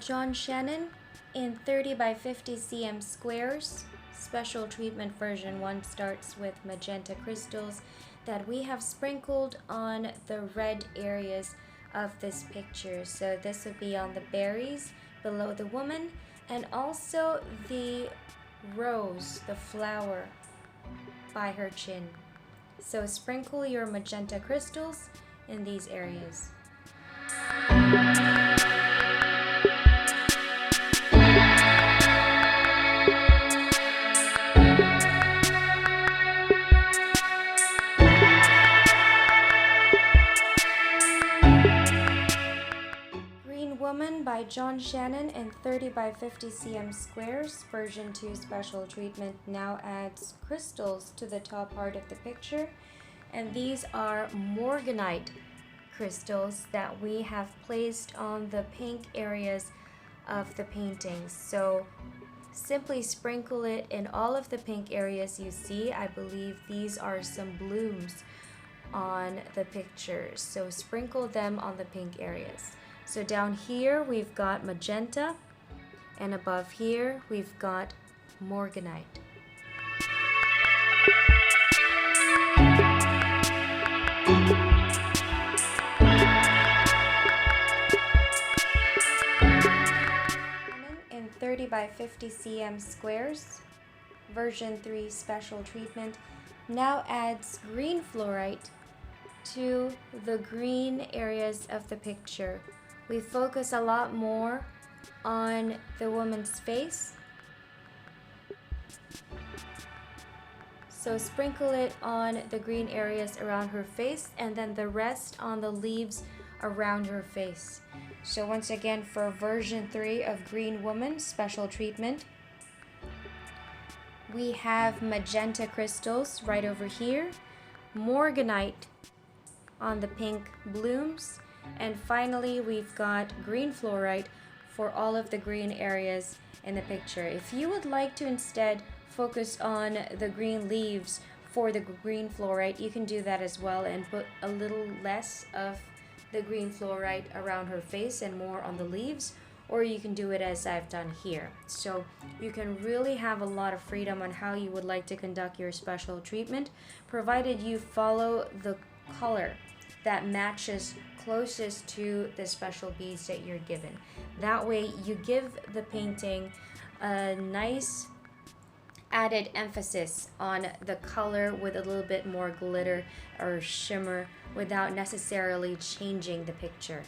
John Shannon in 30 by 50 cm squares. Special treatment version 1 starts with Magenta Crystals that we have sprinkled on the red areas of this picture. So this would be on the berries below the woman, and also the rose, the flower, by her chin. So sprinkle your Magenta Crystals in these areas. Woman by John Shannon in 30 by 50 cm squares. Version 2 special treatment now adds crystals to the top part of the picture, and these are Morganite crystals that we have placed on the pink areas of the paintings. So simply sprinkle it in all of the pink areas you see. I believe these are some blooms on the pictures, so sprinkle them on the pink areas. So down here we've got magenta, and above here we've got Morganite. In 30 by 50 cm squares, version 3 special treatment now adds green fluorite to the green areas of the picture. We focus a lot more on the woman's face. So sprinkle it on the green areas around her face, and then the rest on the leaves around her face. So once again, for version 3 of Green Woman special treatment, we have Magenta Crystals right over here, Morganite on the pink blooms, and finally we've got green fluorite for all of the green areas in the picture. If you would like to instead focus on the green leaves for the green fluorite, you can do that as well and put a little less of the green fluorite around her face and more on the leaves, or you can do it as I've done here. So you can really have a lot of freedom on how you would like to conduct your special treatment, provided you follow the color that matches closest to the special beads that you're given. That way you give the painting a nice added emphasis on the color with a little bit more glitter or shimmer without necessarily changing the picture.